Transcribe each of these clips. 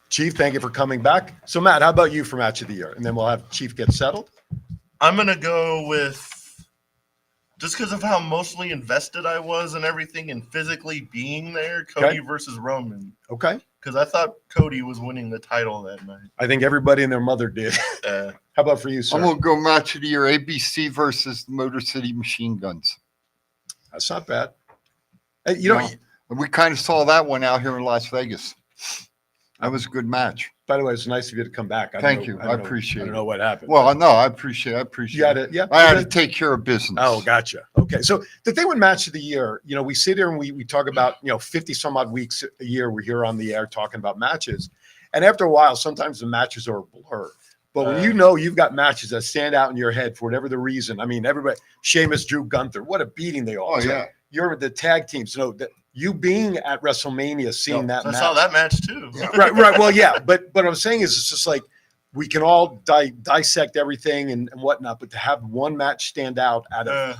Chief, thank you for coming back. So, Matt, how about you for match of the year? And then we'll have Chief get settled. I'm going to go with, just because of how mostly invested I was and everything and physically being there, Cody versus Roman. Okay. Because I thought Cody was winning the title that night. I think everybody and their mother did. How about for you, sir? I'm going to go match of the year, ABC versus the Motor City Machine Guns. That's not bad. We kind of saw that one out here in Las Vegas. That was a good match. By the way, it's nice of you to come back. Thank you. I appreciate it. I don't know what happened. Well, no, I appreciate it. I had to take care of business. Oh, gotcha. Okay. So the thing with match of the year, we sit here and we talk about, 50 some odd weeks a year. We're here on the air talking about matches. And after a while, sometimes the matches are a blur. But when you've got matches that stand out in your head for whatever the reason, I mean, everybody, Sheamus, Drew, Gunther, what a beating they all. Oh, yeah. You're the tag teams, you being at WrestleMania, seeing that match. I saw that match too. Yeah. Right. Well, yeah. But what I'm saying is it's just like we can all dissect everything and whatnot, but to have one match stand out out of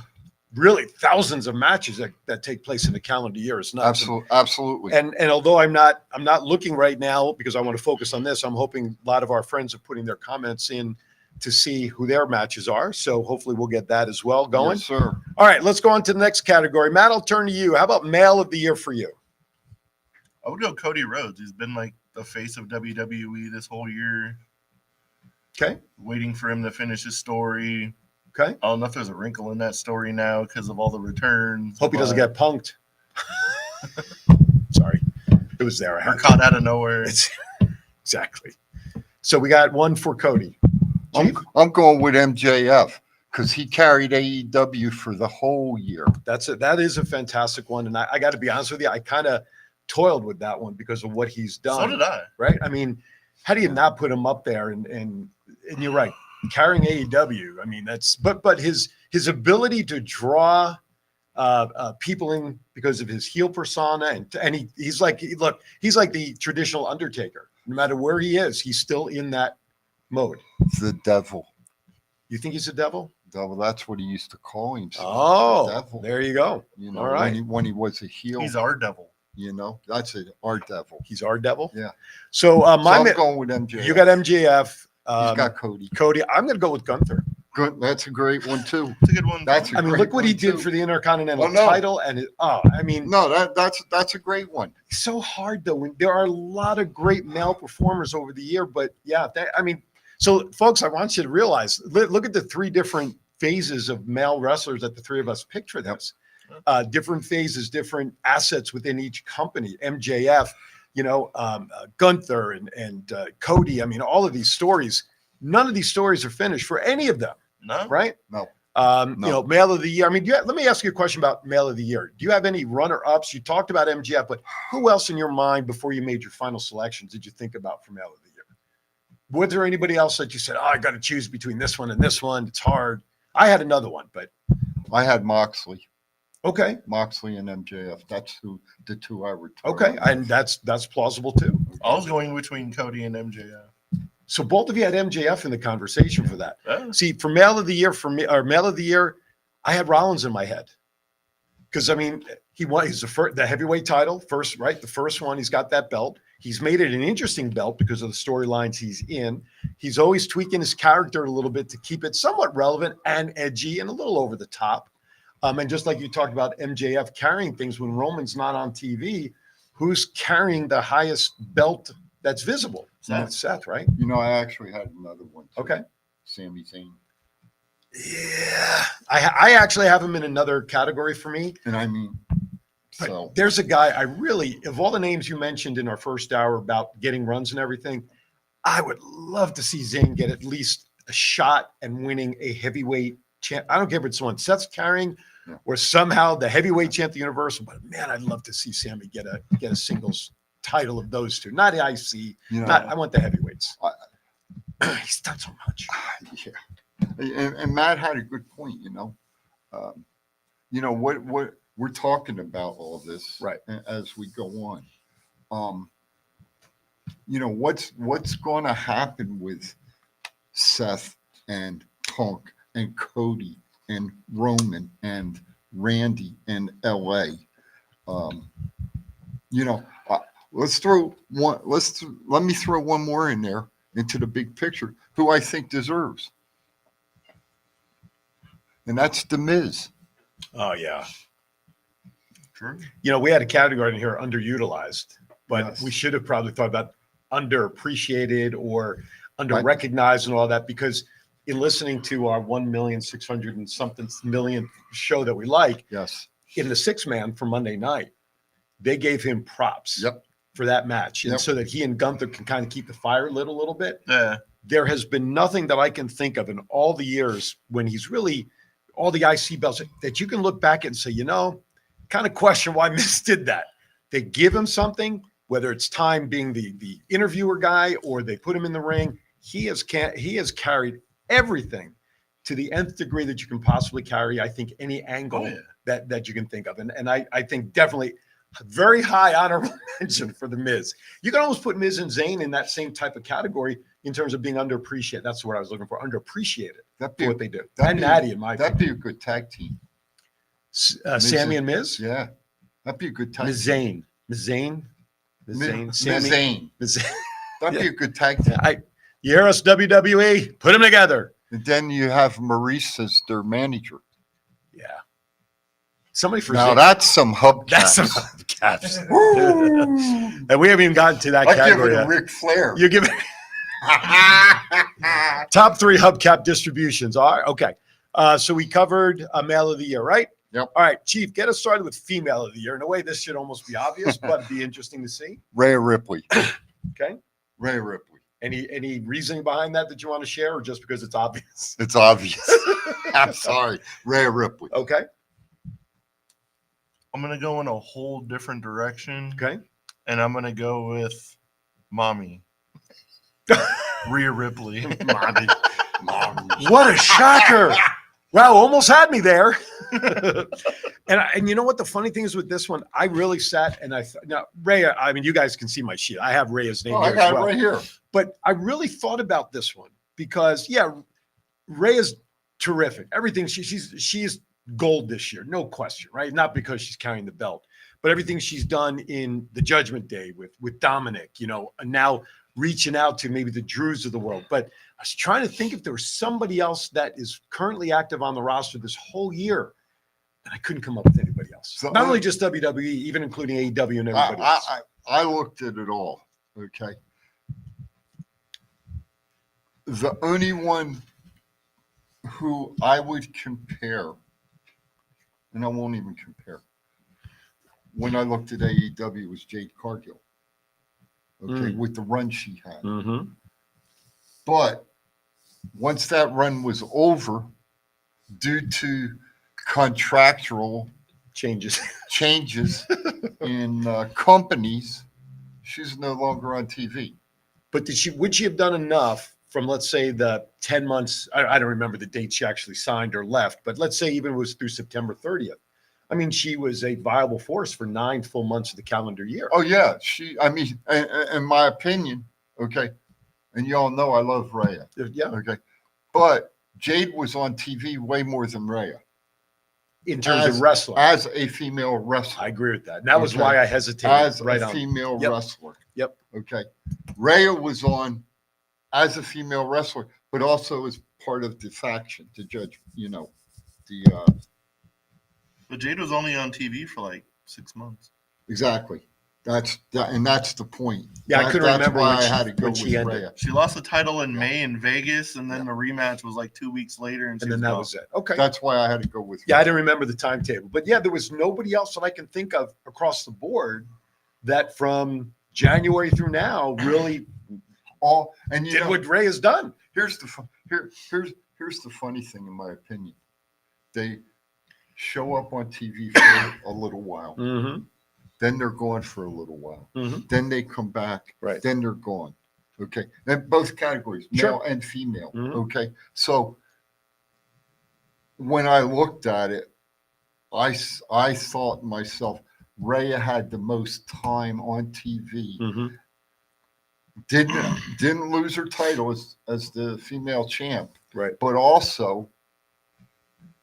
really thousands of matches that take place in the calendar year is nuts. Absolutely. And although I'm not looking right now because I want to focus on this, I'm hoping a lot of our friends are putting their comments in to see who their matches are. So hopefully we'll get that as well going. Yes, sir. All right, let's go on to the next category. Matt, I'll turn to you. How about male of the year for you? I would go Cody Rhodes. He's been like the face of WWE this whole year. Okay. Waiting for him to finish his story. Okay. I don't know if there's a wrinkle in that story now because of all the returns. Hope he doesn't get punked. Sorry. It was there. Or caught out of nowhere. Exactly. So we got one for Cody. I'm going with MJF because he carried AEW for the whole year. That is a fantastic one. And I got to be honest with you, I kind of toiled with that one because of what he's done. So did I. Right? I mean, how do you not put him up there? And you're right, carrying AEW. I mean, but his ability to draw people in because of his heel persona and he's like the traditional Undertaker. No matter where he is, he's still in that mode. The devil. You think he's a devil? Devil. That's what he used to call himself. Oh, the devil. There you go. All right. When he was a heel. He's our devil. That's it. Our devil. He's our devil. Yeah. So I'm going with MJF. You got MJF. He's got Cody. Cody. I'm going to go with Gunther. Good. That's a great one too. It's a good one. Look what he did for the Intercontinental title, and that's a great one. It's so hard though. There are a lot of great male performers over the year, but yeah, so folks, I want you to realize, look at the three different phases of male wrestlers that the three of us picked for this. Different phases, different assets within each company. MJF, Gunther and Cody. I mean, all of these stories. None of these stories are finished for any of them. No. Right? No. Male of the year. I mean, let me ask you a question about male of the year. Do you have any runner-ups? You talked about MJF, but who else in your mind before you made your final selections did you think about for male of the year? Was there anybody else that you said, I got to choose between this one and this one? It's hard. I had another one, but I had Moxley. Okay. Moxley and MJF. That's the two I would. Okay, and that's plausible too. I was going between Cody and MJF. So both of you had MJF in the conversation for that. See, for male of the year, I had Rollins in my head. Because, I mean, he's the heavyweight title first, right? The first one, he's got that belt. He's made it an interesting belt because of the storylines he's in. He's always tweaking his character a little bit to keep it somewhat relevant and edgy and a little over the top. And just like you talked about MJF carrying things when Roman's not on TV, who's carrying the highest belt that's visible? Seth, right? I actually had another one too. Okay. Sami Zayn. Yeah. I actually have him in another category for me. And I mean, so there's a guy of all the names you mentioned in our first hour about getting runs and everything, I would love to see Zayn get at least a shot and winning a heavyweight champ. I don't care if it's one Seth's carrying or somehow the heavyweight champ of the Universal, but man, I'd love to see Sami get a singles title of those two, not IC. I want the heavyweights. He's done so much. Yeah, and Matt had a good point. What we're talking about all this right as we go on. What's going to happen with Seth and Punk and Cody and Roman and Randy and LA. let me throw one more in there into the big picture, who I think deserves. And that's The Miz. Oh yeah. Sure. We had a category in here, underutilized, but Yes. we should have probably thought about underappreciated or underrecognized and all that, because in listening to our 1,600,000 and something million show that we like, Yes. in the 6-man for Monday night, they gave him props Yep. for that match. And Yep. so that he and Gunther can kind of keep the fire lit a little bit. Yeah. There has been nothing that I can think of in all the years when he's really all the IC belts that you can look back and say, kind of question why Miz did that. They give him something, whether it's time being the interviewer guy or they put him in the ring. He has carried everything to the nth degree that you can possibly carry. I think any angle that you can think of. And I think definitely very high honorable mention for the Miz. You can almost put Miz and Zayn in that same type of category in terms of being underappreciated. That's what I was looking for. Underappreciated That'd for be, what they do. that'd And be- Natty, in my that'd opinion. be a good tag team. Sammy and Miz? Yeah. That'd be a good tag Miz team. Zayn. Miz Zayn. Sammy. Zayn. Miz Zayn. That'd be a good tag team. You hear us, WWE? Put them together. And then you have Maurice as their manager. Yeah. Somebody for Now Zayn. that's some hubcaps. That's some caps. Woo! And we haven't even gotten to that I give category it a yet. Ric Flair. You give it top 3 hubcap distributions. All right. Okay. So we covered male of the year, right? Yep. All right, Chief, get us started with female of the year. In a way, this should almost be obvious, but it'd be interesting to see. Rhea Ripley. Okay. Rhea Ripley. Any reasoning behind that you want to share, or just because it's obvious? It's obvious. I'm sorry. Rhea Ripley. Okay. I'm gonna go in a whole different direction, Okay. and I'm gonna go with mommy. Rhea Ripley. Mommy. Mommy. What a shocker! Wow, almost had me there. and you know what the funny thing is with this one? I really sat and now Rhea. I mean, you guys can see my sheet. I have Rhea's name Oh, I here got as well. it right here. But I really thought about this one because, Rhea's terrific. Everything she's gold this year, no question, right? Not because she's carrying the belt, but everything she's done in the Judgment Day with Dominic, and now reaching out to maybe the Drews of the world. But I was trying to think if there was somebody else that is currently active on the roster this whole year, and I couldn't come up with anybody else. So Not only just WWE, even including AEW and everybody else. I looked at it all. Okay. The only one who I would compare, and I won't even compare, when I looked at AEW was Jade Cargill. Okay, with the run she had. Mm-hmm. But once that run was over, due to contractual Changes. changes in companies, she's no longer on TV. But would she have done enough from, let's say, the 10 months? I don't remember the date she actually signed or left, but let's say even it was through September 30th. I mean, she was a viable force for 9 full months of the calendar year. Oh yeah, in my opinion, okay, and y'all know I love Rhea, Yeah. okay, but Jade was on TV way more than Rhea In terms of wrestling. as a female wrestler. I agree with that. And that was Okay. why I hesitated. As right a on. female Yep. wrestler. Yep. Okay. Rhea was on as a female wrestler, but also as part of the faction to judge, But Jade was only on TV for like 6 months. exactly. That's the point. Yeah, I couldn't That's remember why when I had to go when with she ended. Rhea. She lost the title in May in Vegas, and then the rematch was like 2 weeks later, and, And then that was it. Okay. That's why I had to go with Yeah, I Rhea. didn't remember the timetable. But yeah, there was nobody else that I can think of across the board that from January through now really And did what Ray has done. here's the here's the funny thing, in my opinion. They show up on TV for a little while, Mm-hmm. then they're gone for a little while, Mm-hmm. then they come back, Right. then they're gone. Okay, and both categories, Sure. male and female. Mhm. Okay, so when I looked at it, I thought to myself, Rhea had the most time on TV. Mm-hmm. Didn't lose her title as the female champ, Right. but also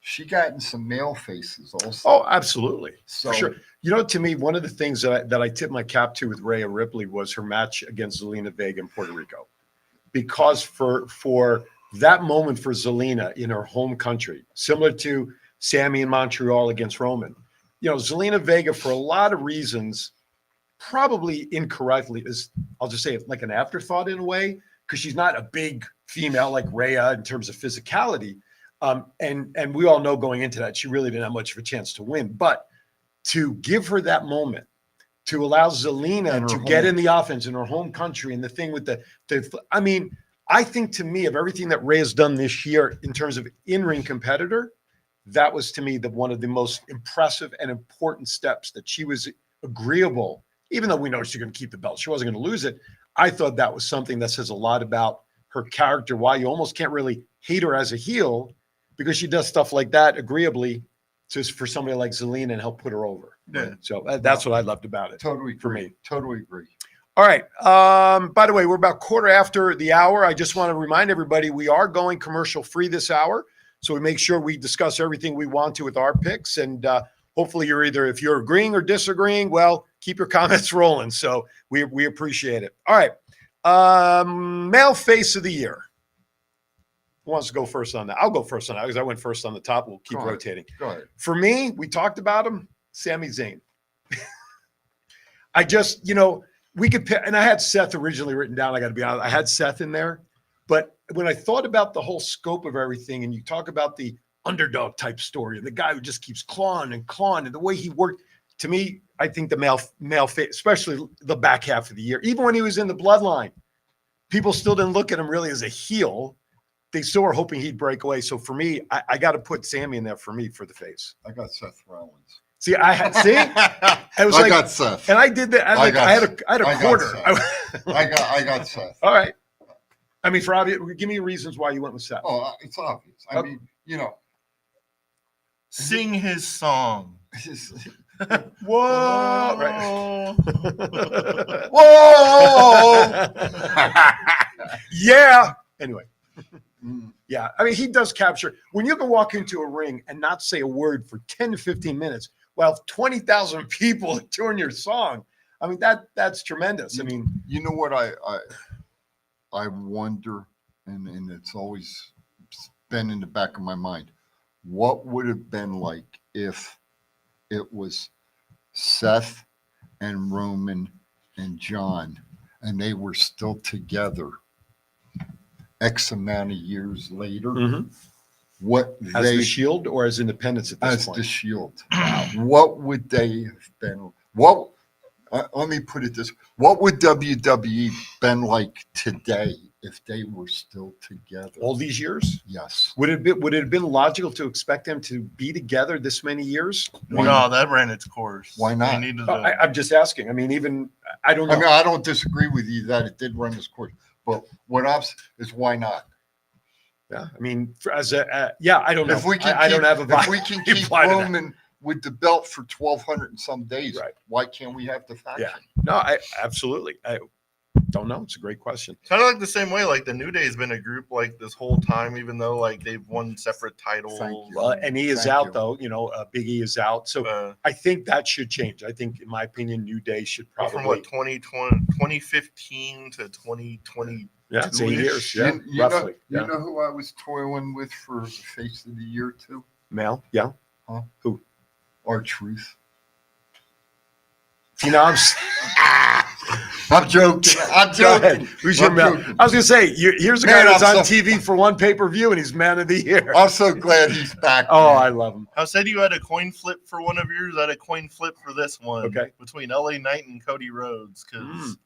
she got in some male faces also. Oh, absolutely. so For sure. You know, to me, one of the things that I tip my cap to with Rhea Ripley was her match against Zelina Vega in Puerto Rico. Because for that moment for Zelina in her home country, similar to Sammy in Montreal against Roman, you know, Zelina Vega, for a lot of reasons, probably incorrectly, is, I'll just say it, like an afterthought in a way, because she's not a big female like Rhea in terms of physicality. And we all know going into that, she really didn't have much of a chance to win. But to give her that moment, to allow Zelina to get in the offense in her home country, and the thing with I mean, I think to me, of everything that Ray has done this year in terms of in-ring competitor, that was to me one of the most impressive and important steps, that she was agreeable, even though we know she's going to keep the belt. She wasn't going to lose it. I thought that was something that says a lot about her character, why you almost can't really hate her as a heel, because she does stuff like that agreeably just for somebody like Zelina and help put her over. Yeah. So that's what I loved about it. totally for agree. me. Totally agree. All right. By the way, we're about quarter after the hour. I just want to remind everybody we are going commercial free this hour. So we make sure we discuss everything we want to with our picks. And hopefully you're either, if you're agreeing or disagreeing, well, keep your comments rolling. So we appreciate it. All right. Male face of the year. Who wants to go first on that? I'll go first on that because I went first on the top. We'll keep rotating. Go ahead. For me, we talked about him, Sami Zayn. I just, you know, we could pick, and I had Seth originally written down. I got to be honest, I had Seth in there. But when I thought about the whole scope of everything, and you talk about the underdog type story, and the guy who just keeps clawing, and the way he worked, to me, I think the male face, especially the back half of the year, even when he was in the bloodline, people still didn't look at him really as a heel. They still were hoping he'd break away. So for me, I got to put Sammy in there for me for the face. I got Seth Rollins. See, I was I got Seth. and I did that. I had a quarter. I got Seth. All right. I mean, for obvious, give me reasons why you went with Seth. Oh, it's obvious. I mean, you know, Sing his song. Whoa! Right. Whoa! Yeah. Anyway. Mm. Yeah. I mean, he does capture when you can walk into a ring and not say a word for 10 to 15 minutes while 20,000 people are doing your song. I mean, that's tremendous. I mean, you know what I wonder, and it's always been in the back of my mind, what would have been like if it was Seth and Roman and John, and they were still together X amount of years later, what as they the Shield or as independents at this as point? the Shield, what would they have been? What? Let me put it this: what would WWE been like today if they were still together? All these years? Yes. Would it have been logical to expect them to be together this many years? No, that ran its course. Why not? They needed to, I'm just asking. I mean, even I don't know. I mean, I don't disagree with you that it did run this course, but what I'm is why not? Yeah, I mean, I don't know. If we can, I don't have a if we can keep reply to that. Roman with the belt for 1,200 and some days, Right. why can't we have the faction? Yeah. No, I absolutely. I don't know. It's a great question. kind of like the same way, like the New Day has been a group like this whole time, even though like they've won separate titles. Thank you. Well, and he is Thank out you. though. You know, Big E is out, so I think that should change. I think, in my opinion, New Day should from probably. what 2015 to 2020. Yeah, it's 8 years. You, Yeah, you roughly. know, Yeah. you know who I was toiling with for the face of the year too? Male. Yeah. R-Truth. You know, I'm joking. I'm Go ahead. joking. Who's your I'm male? joking. I was gonna say, here's a guy Man, that's I'm on so- TV for one pay-per-view, and he's man of the year. I'm so glad he's back. Oh, man. I love him. I said you had a coin flip for one of yours. I had a coin flip for this one. Okay. Between LA Knight and Cody Rhodes, because Mm.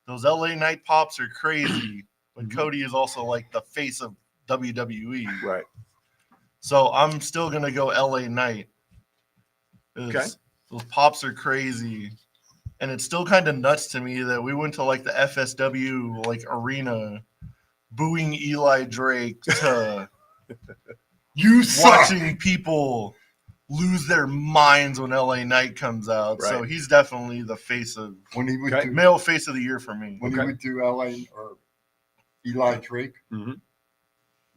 those LA Knight pops are crazy, but Mhm. Cody is also like the face of WWE. Right. So I'm still gonna go LA Knight. Okay. Those pops are crazy. And it's still kind of nuts to me that we went to like the FSW like arena booing Eli Drake to You suck. watching people lose their minds when LA Knight comes out. So Right. he's definitely the face of When he would Okay. do male face of the year for me. when Okay. he would do LA or Eli Drake, Mhm.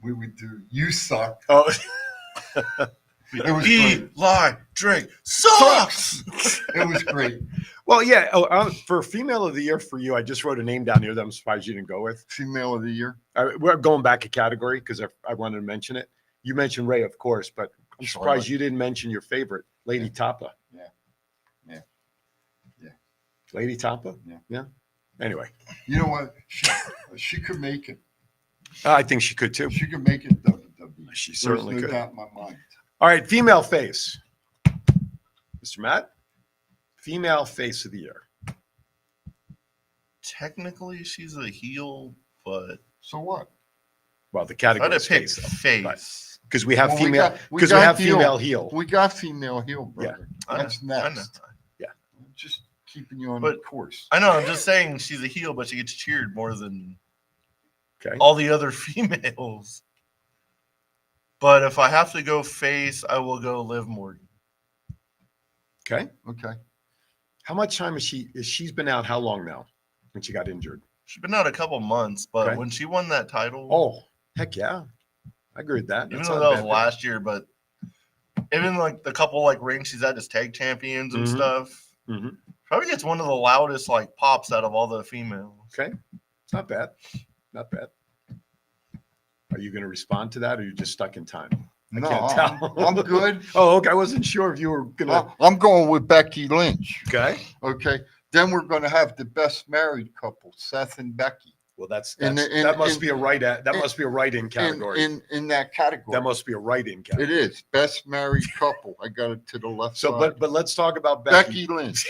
we would do you suck. Oh, It was great. Eli Drake sucks. It was great. Well, yeah. For female of the year for you, I just wrote a name down here that I'm surprised you didn't go with. Female of the year. We're going back a category because I wanted to mention it. You mentioned Ray, of course, but I'm surprised you didn't mention your favorite, Lady Tapa. Yeah. Lady Tapa? Yeah. Anyway, You know what? She could make it. I think she could too. She could make it WWE. She There's certainly no could. doubt in my mind. All right, female face. Mr. Matt, female face of the year. Technically, she's a heel, but So what? Well, the I category had is to pick face face. because we have Well, we female got because we have heel. female heel. We got female heel, brother. I know, That's I know. next. Yeah. Just keeping you on But- course. I know. I'm just saying she's a heel, but she gets cheered more than Okay. all the other females. But if I have to go face, I will go Liv Morgan. Okay. Okay. How much time is she's been out? How long now? When she got injured? She's been out a couple months, but Okay. when she won that title, Oh, heck yeah. I agree with that. even That's though not a that was bad last year, but even like the couple like rings she's had as tag champions and Mhm. stuff, Mhm. probably gets one of the loudest like pops out of all the females. thing. Okay. It's not bad. Not bad. Are you going to respond to that or are you just stuck in time? No, can't tell. I'm good. Oh, okay. I wasn't sure if you were going to. I'm going with Becky Lynch. Okay. Okay. Then we're going to have the best married couple, Seth and Becky. Well, that must be a write-in category. In that category. That must be a write-in category. It is best married couple. I got it to the left So, side. but let's talk about Becky. Becky Lynch.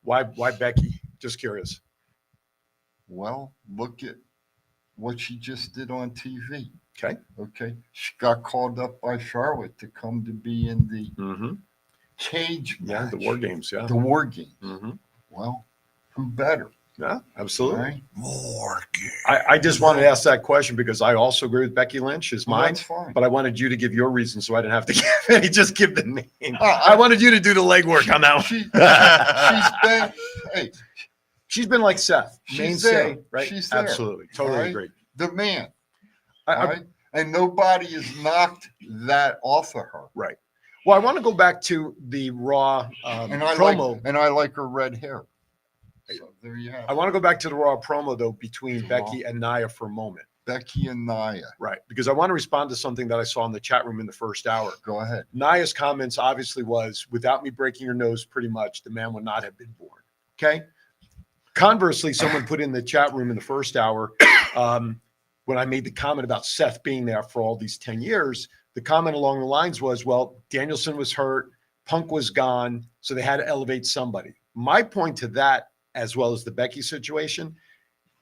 Why Becky? Just curious. Well, look at what she just did on TV. Okay. Okay. She got called up by Charlotte to come to be in the Mm-hmm. cage Yeah, match. the war games. Yeah. The war game. Mm-hmm. Well, who better? Yeah, absolutely. Right? Morgan. I just wanted to ask that question because I also agree with Becky Lynch is Well, mine, that's fine. but I wanted you to give your reason so I didn't have to give any. Just give the name. I I wanted you to do the legwork on that one. she's been, hey, She's been like Seth, She's mainstay, there. right? She's there. Absolutely, totally Right? agree. the man. I, Right? And nobody has knocked that off of her. well, I want to go back to the Raw And I promo. like her red hair. So there you have I it. want to go back to the Raw promo though between Sure. Becky and Nia for a moment, Becky and Nia. right? Because I want to respond to something that I saw in the chat room in the first hour. Go ahead. Nia's comments obviously was, without me breaking your nose, pretty much the man would not have been born. Okay. Conversely, someone put in the chat room in the first hour when I made the comment about Seth being there for all these 10 years. The comment along the lines was, well, Danielson was hurt, Punk was gone, so they had to elevate somebody. My point to that, as well as the Becky situation,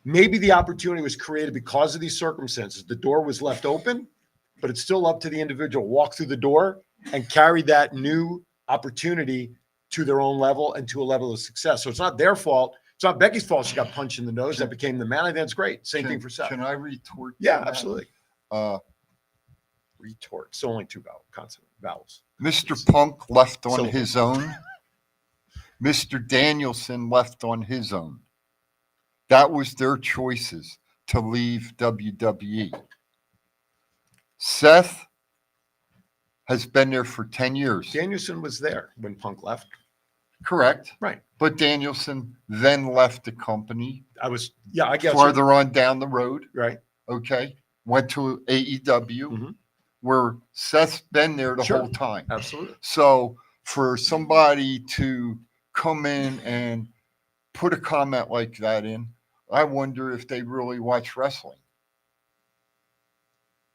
maybe the opportunity was created because of these circumstances. The door was left open, but it's still up to the individual to walk through the door and carry that new opportunity to their own level and to a level of success. So it's not their fault. It's not Becky's fault she got punched in the nose. That became the man. I think that's great. Same thing for Seth. Can I retort? to Yeah, that? absolutely. Uh, Retort. It's only two consonant vowels. Mr. Punk left on Syllable. his own. Mr. Danielson left on his own. That was their choices to leave WWE. Seth has been there for 10 years. Danielson was there when Punk left. Correct. Right. But Danielson then left the company I guess. farther on down the road. Right. Okay. Went to AEW, Mhm. where Seth's been there the Sure. whole time. Absolutely. So for somebody to come in and put a comment like that in, I wonder if they really watch wrestling.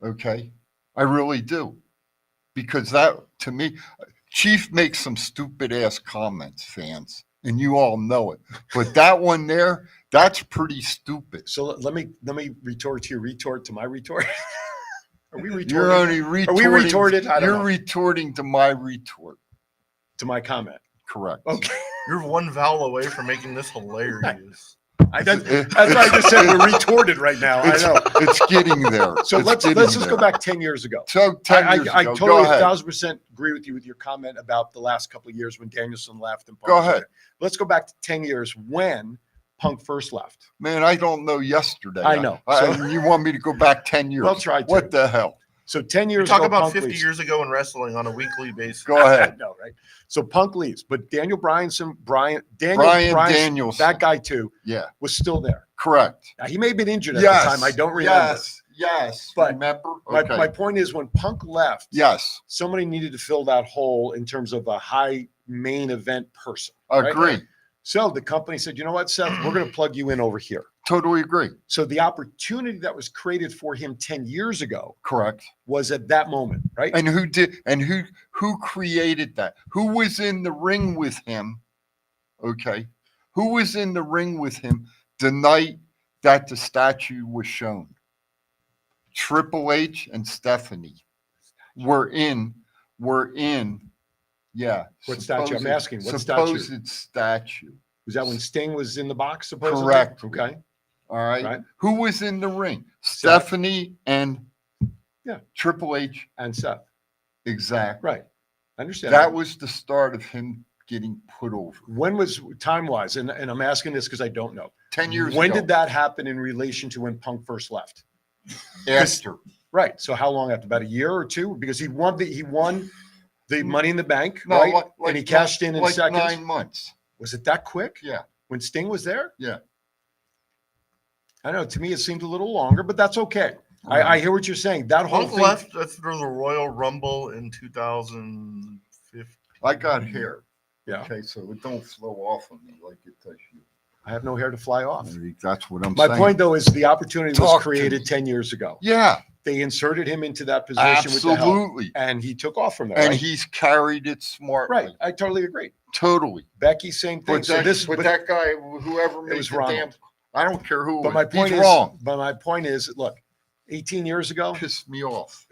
Okay. I really do. Because that, to me, Chief makes some stupid ass comments, fans, and you all know it. But that one there, that's pretty stupid. So let me retort to your retort to my retort. Are we retorting You're only retorting. Are we retorted? I don't You're know. retorting to my retort. to my comment? Correct. Okay. You're one vowel away from making this hilarious. That's what I just said. We're retorted right now. I It's, know. it's getting there. So It's let's getting just go there. back 10 years ago. So 10 I years ago. Go totally ahead. 1,000% agree with you with your comment about the last couple of years when Danielson left and Punk Go was ahead. there. Let's go back to 10 years when Punk first left. Man, I don't know yesterday. I know. You want me to go back 10 years? Well, try to. What the hell? So 10 We years talk ago, about Punk 50 leaves. years ago in wrestling on a weekly basis. Go ahead. No, right? So Punk leaves, but Daniel Bryanson, Brian Danielson. that guy too, Yeah, was still there. correct. Now, he may have been injured at the time. I don't remember. Yes. But Remember? My point is, when Punk left, Yes, somebody needed to fill that hole in terms of a high main event person. right? agree. So the company said, you know what, Seth, we're going to plug you in over here. Totally agree. So the opportunity that was created for him 10 years ago Correct. was at that moment, right? And who did? And who created that? Who was in the ring with him? Okay, who was in the ring with him the night that the statue was shown? Triple H and Stephanie were in. Yeah. What statue? I'm supposed- asking, what statue? supposed statue. Was that when Sting was in the box, supposedly? Correct. Okay. All right. Right. Who was in the ring? Seth. Stephanie and Yeah. Triple H. And Seth. Exactly. Right. I understand. That was the start of him getting put over. When was time-wise, and I'm asking this because I don't know. 10 years When ago. did that happen in relation to when Punk first left? After. Right. So how long after? About a year or two? Because he won the Money in the Bank, No, right? like, and he cashed in like seconds. 9 months. Was it that quick? Yeah. When Sting was there? Yeah. I know. To me, it seemed a little longer, but that's okay. I hear what you're saying. That whole Punk thing. left after the Royal Rumble in 2015. I got hair. Yeah. Okay, so it don't flow off of me like it does you. I have no hair to fly off. That's what I'm My saying. point, though, is the opportunity was Talk to created me. 10 years ago. Yeah, They inserted him into that position with the help, absolutely. and he took off from there. And right? he's carried it smartly. Right. I totally agree. Totally. Becky, same thing. But, So that, this, but but, that guy, whoever made was the Ronald. damn, I don't care who. but it my was, point he's is, wrong. but my point is, look, 18 years ago, Pissed me off.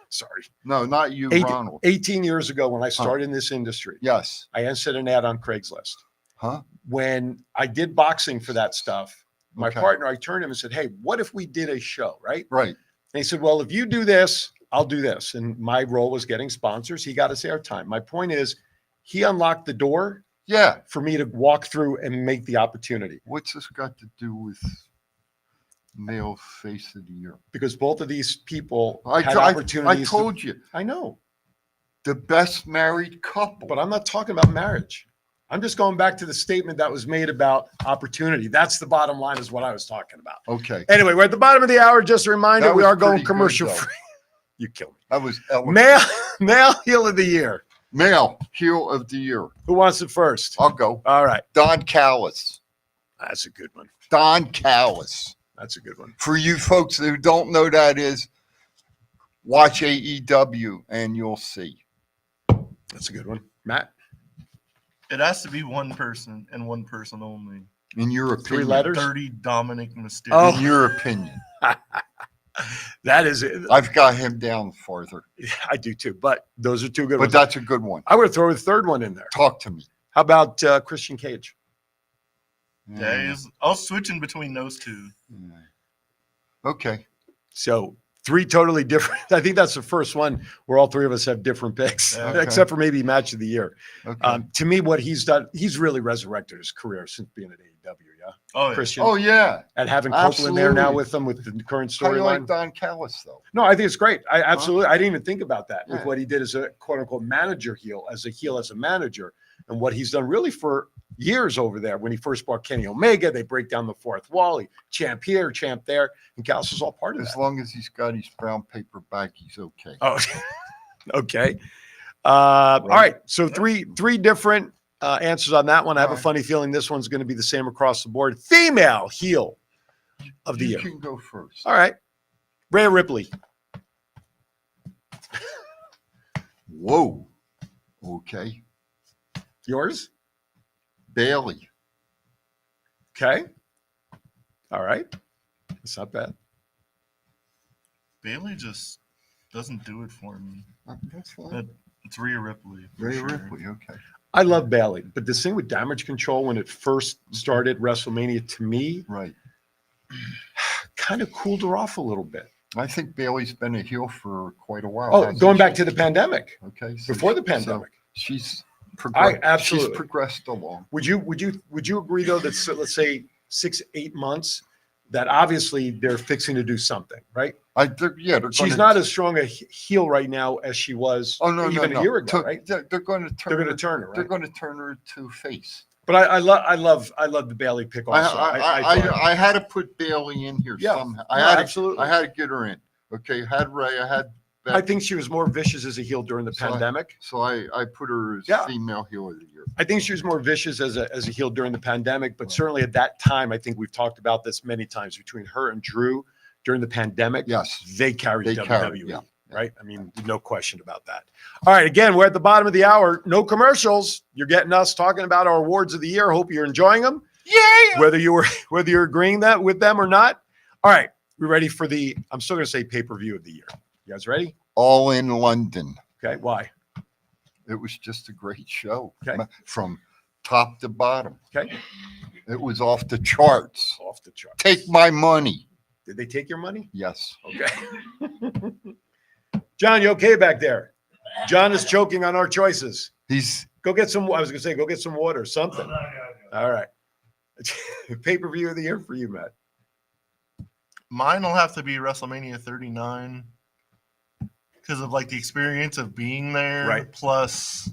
sorry, No, not you, 18 Ronald. 18 years ago when I started in this industry, Yes. I entered an ad on Craigslist. Huh? When I did boxing for that stuff, my Okay. partner, I turned him and said, hey, what if we did a show, right? Right. And he said, well, if you do this, I'll do this. And my role was getting sponsors. He got us airtime. My point is, he unlocked the door Yeah. for me to walk through and make the opportunity What's this got to do with male face of the year? because both of these people I had I opportunities. told you, I know, the best married couple. but I'm not talking about marriage. I'm just going back to the statement that was made about opportunity. That's the bottom line is what I was talking about. Okay. Anyway, we're at the bottom of the hour. Just a reminder, That we was are going pretty good, commercial though. free. You kill me. That was eloquent. Male heel of the year. Male heel of the year. Who wants it first? I'll go. All right. Don Callis. That's a good one. Don Callis. That's a good one. For you folks who don't know that is, watch AEW and you'll see. That's a good one. Matt, It has to be one person and one person only. In your opinion. 3 letters. Dirty Dominic Mysterio. Oh. In your opinion. That is it. I've got him down farther. I do too, but those are 2 good But ones. that's a good one. I would throw a third one in there. Talk to me. How about Christian Cage? Yeah, I'll switch in between those two. Okay. So 3 totally different. I think that's the first one where all 3 of us have different picks, Okay. except for maybe match of the year. Okay. To me, what he's done, he's really resurrected his career since being at AEW. Yeah, Oh, yeah. Christian, Oh yeah. and having Copeland there now absolutely. with them with the current How do you like storyline. Don Callis though? No, I think it's great. I absolutely, I didn't even think about that with Yeah. what he did as a quote unquote manager heel, as a manager, and what he's done really for years over there. When he first brought Kenny Omega, they break down the fourth wall. He champ here, champ there, and Callis is all part of As that. long as he's got his brown paper bag, he's okay. Oh, okay. All right. So three different answers on that one. I have a All right. funny feeling this one's going to be the same across the board. Female heel of the You year. can go first. All right. Rhea Ripley. Whoa. Okay. Yours? Bailey. Okay. All right. That's not bad. Bailey just doesn't do it for me. That's fine. But it's Rhea Ripley. for Ray sure. Ripley. Okay. I love Bailey, but this thing with Damage Control when it first started WrestleMania, to me, Right. kind of cooled her off a little bit. I think Bailey's been a heel for quite a while. Oh, hasn't going she? back to the pandemic, Okay. before the so pandemic. she's I progressed. absolutely. She's progressed along. Would you agree though that let's say 6-8 months that obviously they're fixing to do something, right? They're She's gonna, not as strong a heel right now as she was Oh no, even no, a year ago, no. right? They're going to They're turn. going to turn her, They're right? going to turn her to face. But I love the Bailey pick also. thought- I had to put Bailey in here Yeah. somehow. No, absolutely. I had to get her in. Okay, had Ray. I had. I think she was more vicious as a heel during the So pandemic. So I put her as Yeah. female heel of the year. I think she was more vicious as a heel during the pandemic, but certainly at that time, I think we've talked about this many times between her and Drew during the pandemic. Yes. They carried They WWE, carried, yeah. right? I mean, no question about that. All right, again, we're at the bottom of the hour. No commercials. You're getting us talking about our awards of the year. Hope you're enjoying them. Yeah. Whether you're agreeing that with them or not. All right, we ready for the? I'm still going to say pay-per-view of the year. You guys ready? All in London. Okay. Why? It was just a great show. Okay. From top to bottom. Okay. It was off the charts. Off the chart. Take my money. Did they take your money? Yes. Okay. John, you okay back there? John is choking on our choices. He's Go get some. I was going to say, go get some water, something. All right. Pay-per-view of the year for you, Matt. Mine will have to be WrestleMania 39 because of like the experience of being there, Right. plus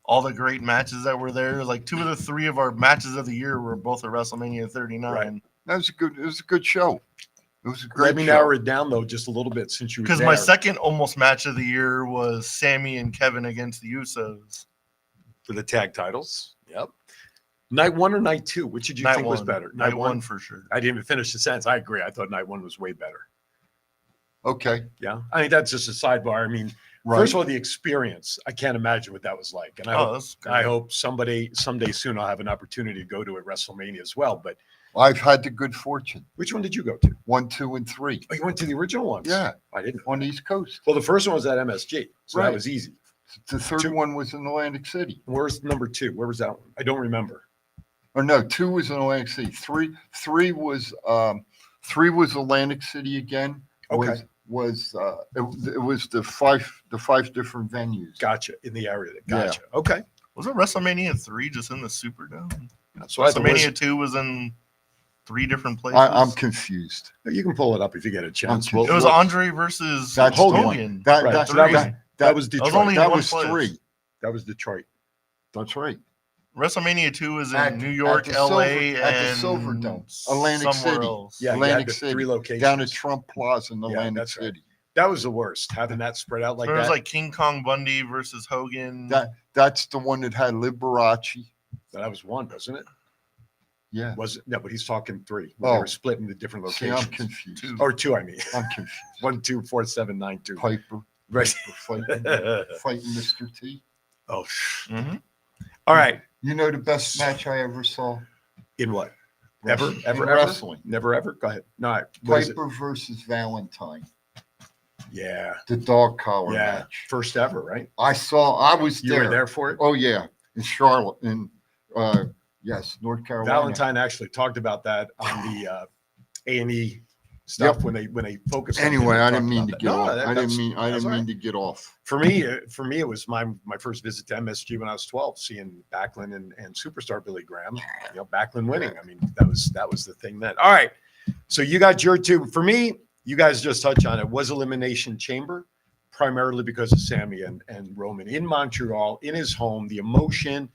all the great matches that were there. Like 2 of the 3 of our matches of the year were both at WrestleMania 39. Right. it was a good show. It was a great Let me show. narrow it down though, just a little bit since you were Because there. my second almost match of the year was Sammy and Kevin against the Usos. For the tag titles. Yep. Night 1 or night 2? Which did you Night think was one. better? Night one for sure. I didn't even finish the sentence. I agree. I thought night 1 was way better. Okay. Yeah. I mean, that's just a sidebar. I mean, Right. first of all, the experience. I can't imagine what that was like. And Oh, that's great. I hope someday soon I'll have an opportunity to go to a WrestleMania as well. But I've had the good fortune. which one did you go to? 1, 2, and 3. Oh, you went to the original ones? Yeah, I didn't. on the East Coast. Well, the first one was at MSG, so that Right. was easy. The third 2. one was in Atlantic City. Where's number 2? Where was that one? I don't remember. Or no, 2 was in Atlantic City. 3 was Atlantic City again. Okay. It was the five different venues. Gotcha. In the area. Yeah. Gotcha. Okay. Was it WrestleMania 3 just in the Superdome? So I WrestleMania 2 was in 3 different places. I'm confused. you can pull it up if you get a chance. confused. It was Andre versus That's Hogan. Hogan. That Right, that, so that was- that, That was was Detroit. only- that one was place. 3. That was Detroit. That's right. WrestleMania 2 was in At- New York, at the LA, Silver- at the and Silverdome, Atlantic somewhere City. else. Yeah, Atlantic you had the City, 3 locations. Down at Trump Plaza in Yeah, Atlantic that's right. City. That was the worst, having that spread out like So it was that. like King Kong Bundy versus Hogan. That's the one that had Liberace. That was 1, wasn't it? Yeah. Was it? No, but he's talking 3. When They Oh. were split into different See, locations. I'm confused. 2. Or 2, I mean. I'm confused. 1, 2, 4, 7, 9, 2. Piper Right. fighting Mr. T. Oh. Mhm. All right. You know the best match I ever saw? In what? Ever? In Ever? Ever? wrestling. Never ever? Go ahead. No. What is it? Piper versus Valentine. Yeah. The dog collar Yeah. match. First ever, right? I was You there. were there for it? Oh yeah, in Charlotte, yes, North Carolina. Valentine actually talked about that on the A&E stuff Yep. when they focused on it, Anyway, they I talked didn't mean about to that. get No, off. that- I that's- didn't that's all mean right. to get off. For me, it was my first visit to MSG when I was 12, seeing Backlund and superstar Billy Graham. Backlund winning. I mean, that was the thing then. All right, so you got your 2. For me, you guys just touched on it. Was Elimination Chamber, primarily because of Sammy and Roman in Montreal, in his home, the emotion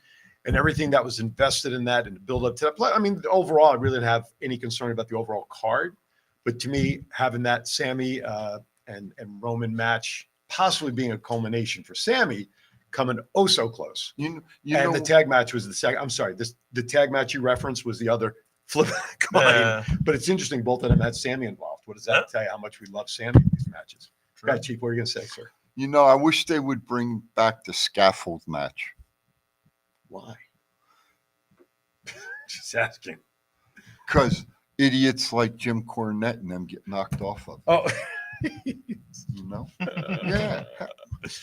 and everything that was invested in that and the build up to that. I mean, overall, I really didn't have any concern about the overall card, but to me, having that Sammy and Roman match possibly being a culmination for Sammy, coming oh so close. You And know, the tag match was the second. I'm sorry, the tag match you referenced was the other flip coin. Yeah. But it's interesting, both of them had Sammy involved. What does that Yeah. tell you? How much we love Sammy in these matches? True. Yeah, Chief, what are you gonna say, sir? I wish they would bring back the scaffold match Why? Just asking. because idiots like Jim Cornette and them get knocked off of. Oh, Yeah,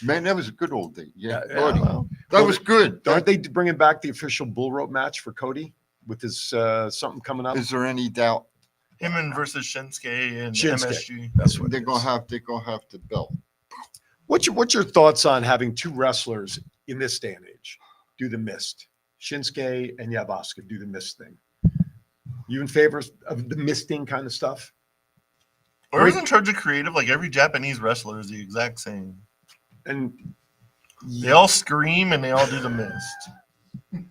man, that was a good old day. Yeah, Yeah, Lordy. well, that was good. aren't they bringing back the official bull rope match for Cody with his something coming up? Is there any doubt Him and versus Shinsuke and Shinsuke. MSG. That's what they're it gonna is. have the belt? What's your thoughts on having 2 wrestlers in this day and age do the mist? Shinsuke and Yabasuka do the mist thing. You in favor of the misting kind of stuff? Whoever's in charge of creative, like every Japanese wrestler is the exact same. And They all scream and they all do the mist.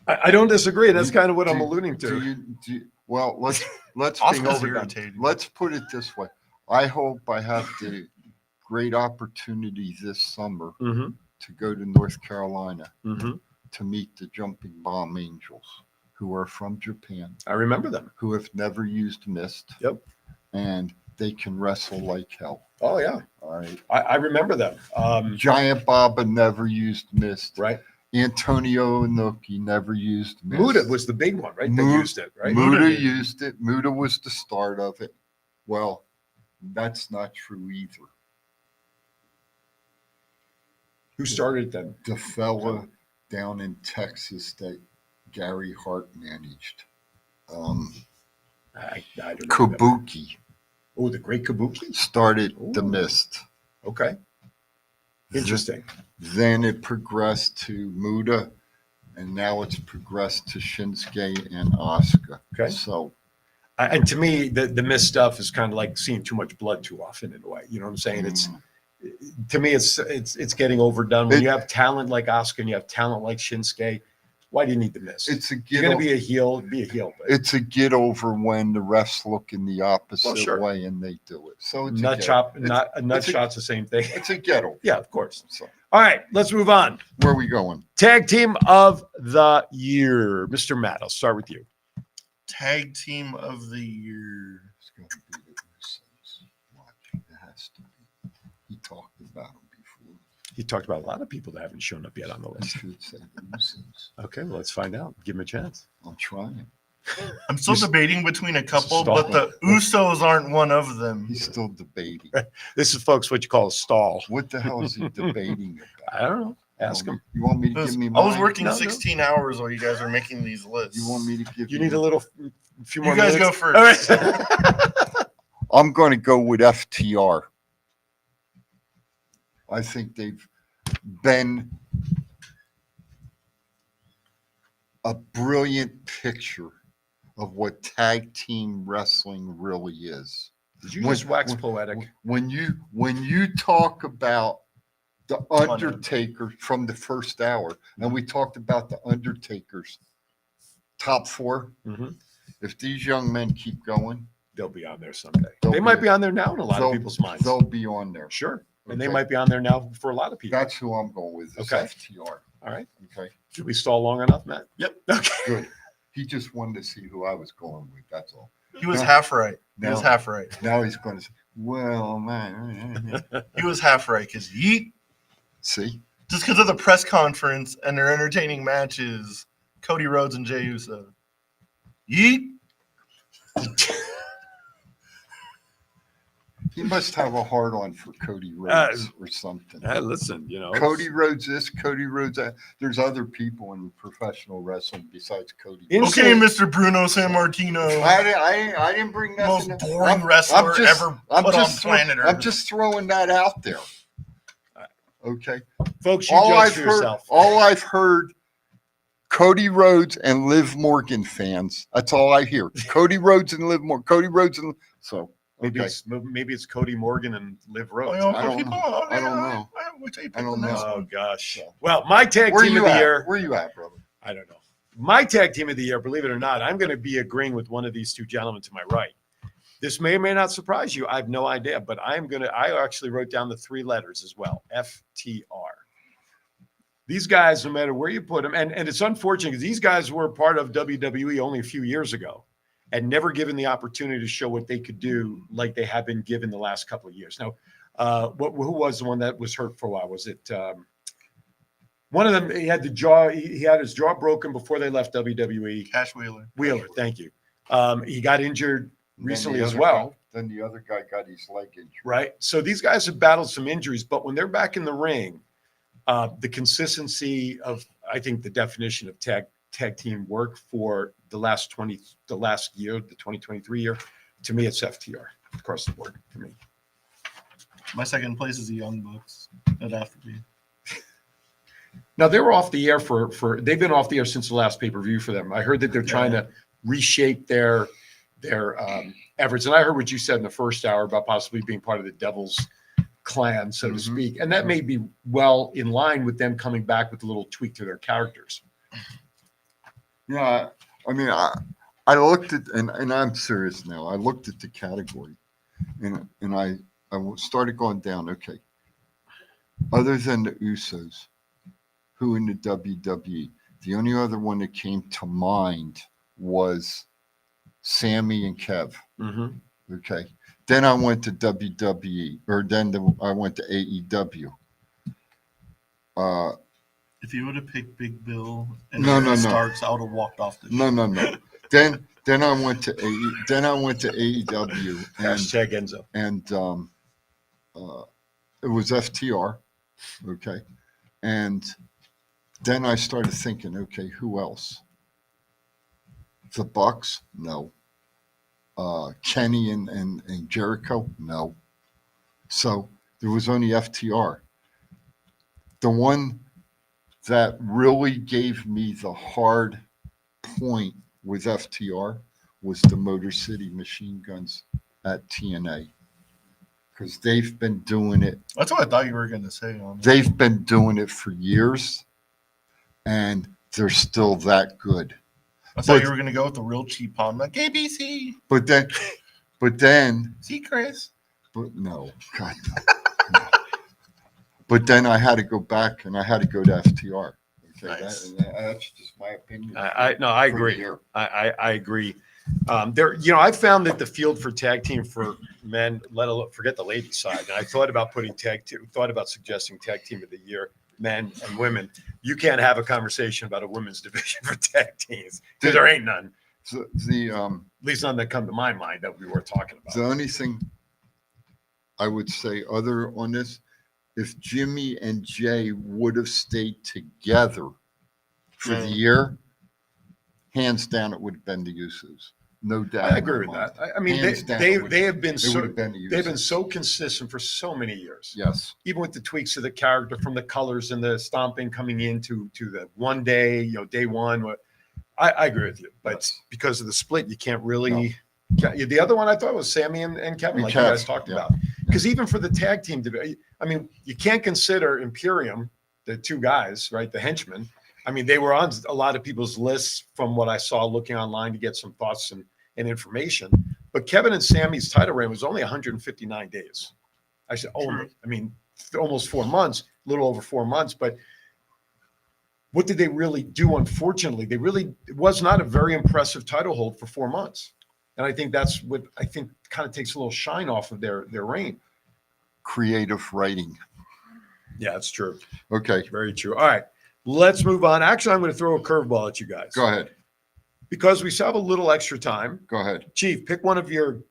I don't disagree. That's kind of what I'm alluding Do to. well, let's Asuka's think over irritating. Let's put it this way. I hope I have the great opportunity this summer Mm-hmm. to go to North Carolina Mm-hmm. to meet the Jumping Bomb Angels, who are from Japan, I remember them. who have never used mist. Yep. And they can wrestle like hell. Oh yeah, All right. I remember them. Giant Baba never used mist. Right. Antonio Inoki never used mist. Muda was the big one, right? They Mu- used it, right? Muda Muda did. used it. Muda was the start of it. Well, that's not true either. Who started then? The fella down in Texas that Gary Hart managed, I don't know. Kabuki, Oh, the Great Kabuki. started the Ooh. mist. Okay. Interesting. Then it progressed to Muda, and now it's progressed to Shinsuke and Asuka. Okay. So And to me, the mist stuff is kind of like seeing too much blood too often in a way. You know what I'm saying? It's to me, it's getting overdone. When you have talent like Asuka and you have talent like Shinsuke, why do you need the mist? it's a You're get. going to be a heel. Be a heel. But It's a get over when the refs look in the opposite Well, sure. way and they do it. So it's nut a chop, get. not a nut it's a- shot's the same thing. It's a get over. Yeah, of course. So All right, let's move on. where are we going? Tag team of the year, Mr. Matt. I'll start with you. Tag team of the year. It's going to be the Usos. Watch, it has to be. He talked about them before. He talked about a lot of people that haven't shown up yet on the I list. should say the Usos. Okay, well, let's find out. Give him a chance. I'm trying. I'm still You're debating between a couple, stall. but the Usos aren't one of them. He's still debating. This is, folks, what you call a stall. What the hell is he debating about? I don't know. Ask him. You want me to give me I mine? was working No, no. 16 hours while you guys are making these lists. You want me to give You need a little, few more You guys minutes. go All right. first. I'm going to go with FTR. I think they've been a brilliant picture of what tag team wrestling really is. Did you just wax poetic? When you talk about the Undertaker from the first hour, and we talked about the Undertaker's top four. Mhm. If these young men keep going, They'll be on there someday. They'll They be- might be on there now in a lot of they'll- people's minds. they'll be on there. Sure. And they Okay. might be on there now for a lot of people. That's who I'm going with. Is Okay. FTR. All right. Okay. Did we stall long enough, Matt? Yep. Okay. Good. He just wanted to see who I was going with. That's all. He was half right. He Now- was half right. Now he's going to say, well, man. He was half right because Yeet, See? just because of the press conference and their entertaining matches, Cody Rhodes and Jey Uso. Yeet. He must have a hard on for Cody Rhodes or something. Hey, listen, you know. Cody Rhodes this, Cody Rhodes that. There's other people in professional wrestling besides Cody. In- Okay, Insane. Mr. Bruno San Martino. I didn't bring Most nothing. boring wrestler ever put on planet Earth. I'm just throwing that out there. Okay. Folks, you All judge I've for heard, yourself. all I've heard, Cody Rhodes and Liv Morgan fans. That's all I hear. Cody Rhodes and Liv Morgan. Cody Rhodes and so. Maybe Okay. maybe it's Cody Morgan and Liv Rhodes. I don't know. I don't know. I don't know. Oh gosh. Well, my tag Where team you of the at? year. Where you at, brother? I don't know. My tag team of the year, believe it or not, I'm going to be agreeing with one of these two gentlemen to my right. This may or may not surprise you. I have no idea, but I actually wrote down the three letters as well. FTR. These guys, no matter where you put them, and it's unfortunate because these guys were part of WWE only a few years ago and never given the opportunity to show what they could do like they have been given the last couple of years. Now, who was the one that was hurt for a while? Was it one of them? He had the jaw. He had his jaw broken before they left WWE. Cash Wheeler. Wheeler, thank you. He got injured Then recently the as other well, guy- then the other guy got his leg injured. right? So these guys have battled some injuries, but when they're back in the ring, the consistency of, I think, the definition of tag team work for the last year, the 2023 year, to me, it's FTR across the board for me. My second place is the Young Bucks. It'd have to be. Now they were off the air for they've been off the air since the last pay-per-view for them. I heard that they're trying to reshape their their efforts. And I heard what you said in the first hour about possibly being part of the Devil's clan, so to speak. And that may be well in line with them coming back with a little tweak to their characters. Yeah, I mean, I looked at, and I'm serious now. I looked at the category, and I started going down. Okay, other than the Usos, who in the WWE, the only other one that came to mind was Sammy and Kev. Mm-hmm. Okay, then I went to WWE, or I went to AEW. If you would have picked Big Bill and No. Starks, I would have walked off the No. Then I went to AEW, and Hashtag Enzo. and it was FTR, okay, and then I started thinking, okay, who else? The Bucks? No. Kenny and Jericho? No. So there was only FTR. The one that really gave me the hard point with FTR was the Motor City Machine Guns at TNA, because they've been doing it. That's what I thought you were going to say. They've been doing it for years, and they're still that good. I thought you were going to go with the real cheap pun, like ABC. But then, See, Chris. but no, God, no. But then I had to go back, and I had to go to FTR. Okay, Nice. that's just my opinion. I for the agree. year. I agree. I found that the field for tag team for men, let alone forget the ladies side. And I thought about suggesting tag team of the year, men and women. You can't have a conversation about a women's division for tag teams because there ain't none. So At least none that come to my mind that we were talking about. the only thing I would say other on this, if Jimmy and Jay would have stayed together for the year, hands down, it would have been the Usos. No doubt. I agree with that. I mean, Hands down, they it would have been It would have been the Usos. they've been so consistent for so many years. Yes. Even with the tweaks of the character, from the colors and the stomping coming into the one day, day one. I agree with you, but because of the split, you can't really. The other one I thought was Sammy and Kevin, like you guys talked about. Because even for the tag team division, I mean, you can't consider Imperium, the two guys, right, the henchmen. I mean, they were on a lot of people's lists from what I saw looking online to get some thoughts and information. But Kevin and Sammy's title reign was only 159 days. I said, almost 4 months, a little over 4 months. But what did they really do? Unfortunately, it was not a very impressive title hold for 4 months. And I think that's what kind of takes a little shine off of their reign. Creative writing. Yeah, that's true. Okay, Very true. All right, let's move on. Actually, I'm going to throw a curveball at you guys. go ahead. Because we still have a little extra time. Go ahead. Chief, pick one of your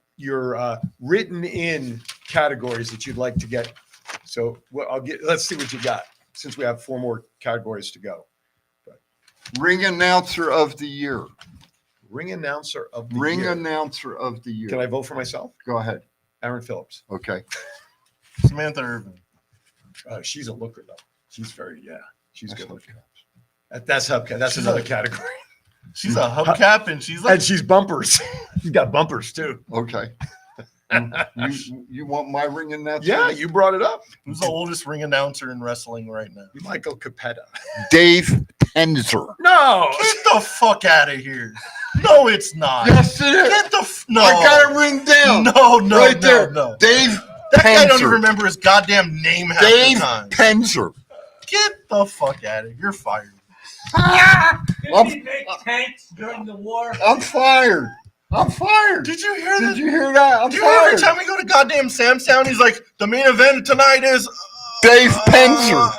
written in categories that you'd like to get. So let's see what you got, since we have 4 more categories to go. Ring announcer of the year. Ring announcer of the Ring year. announcer of the year. Can I vote for myself? Go ahead. Aaron Phillips. Okay. Samantha Irvin. She's a looker though. She's she's That's good looking. hubcaps. That's hubcap. That's She's another a- category. She's a hubcap, and she's like, And she's bumpers. She's got bumpers too. Okay. You want my ring announcer? Yeah, you brought it up. who's the oldest ring announcer in wrestling right now? Michael Capetta. Dave Penzer. No. Get the fuck out of here. No, it's not. Yes, it is. Get the no. I got it written down. No, right there. no. Dave That guy don't even Penzer. remember his goddamn name half Dave the time. Penzer. Get the fuck out of here. You're fired. I'm, Did he make tanks during the war? I'm fired. I'm fired. Did you hear that? Did you hear that? I'm Do you know every fired. time we go to goddamn Sam's Town, he's like, the main event tonight is Dave Penzer.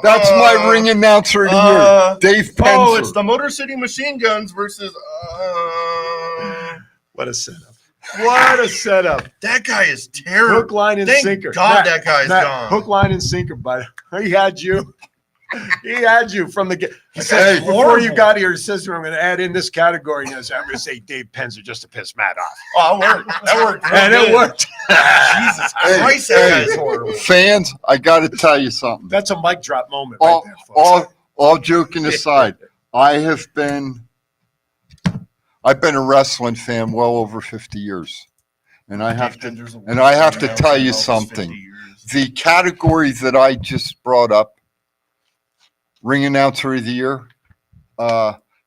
That's my ring announcer of the year. Dave Penzer. Oh, it's the Motor City Machine Guns versus What a setup. What a setup. that guy is terrible. Hook, line, and Thank sinker. God that guy's gone. Hook, line, and sinker, bud. He had you. He had you from the get. He said, Hey, before you horrible. got here, he says to me, I'm going to add in this category. And I said, I'm going to say Dave Penzer just to piss Matt off. Oh, it worked. That worked. real And it good. worked. Jesus Christ, that guy's horrible. Fans, I got to tell you something. That's a mic drop moment All, right there, folks. all joking aside, I have been I've been a wrestling fan well over 50 years. And I have Dave to Pender's the and I have worst to ring tell announcer you in all of his something. 50 years. The category that I just brought up, ring announcer of the year,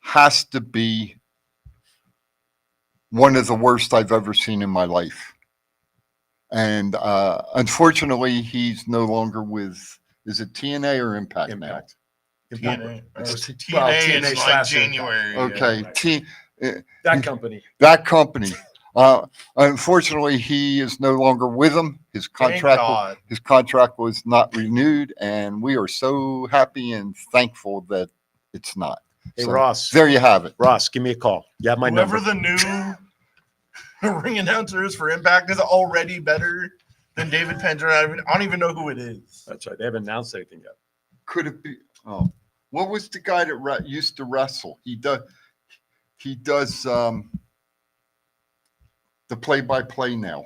has to be one of the worst I've ever seen in my life. And unfortunately, he's no longer with, is it TNA or Impact, Impact. TNA. It's TNA, well, is TNA like slash January. now? Okay, right. That company. that company. Unfortunately, he is no longer with them. His Thank contract God. was not renewed, and we are so happy and thankful that it's not. Hey, So, Ross. there you have it. Ross, give me a call. You have my Whoever number. the new ring announcer is for Impact is already better than David Pender. I don't even know who it is. That's right. They haven't announced anything yet. Could it be? Oh, what was the guy that used to wrestle? He does the play-by-play now.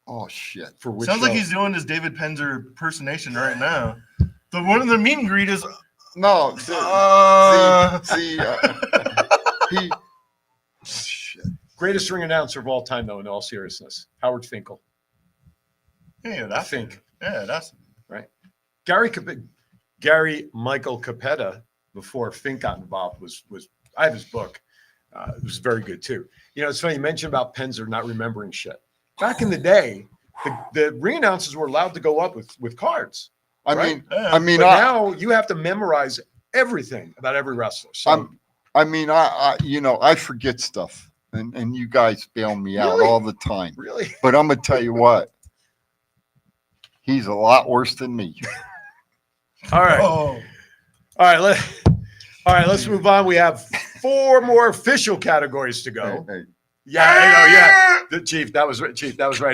Oh shit! For which Sounds like show? he's doing his David Penzer impersonation right now. The one of the meet and greet is No, he. Shit. Greatest ring announcer of all time, though, in all seriousness. Howard Finkel. yeah, I that's think. yeah, that's Gary Michael Capetta, before Fink got involved, was I have his book. It was very good too. You know, it's funny you mentioned about Penzer not remembering shit. Back in the day, the ring announcers were allowed to go up with cards. I Right? mean, But now you have to memorize everything about every wrestler. So I forget stuff, and you guys bail me out Really? all the time. really, But I'm gonna tell you what, he's a lot worse than me. all right, oh, all right. Let's move on. We have 4 more official categories to go. Hey, Yeah. The Chief, that was right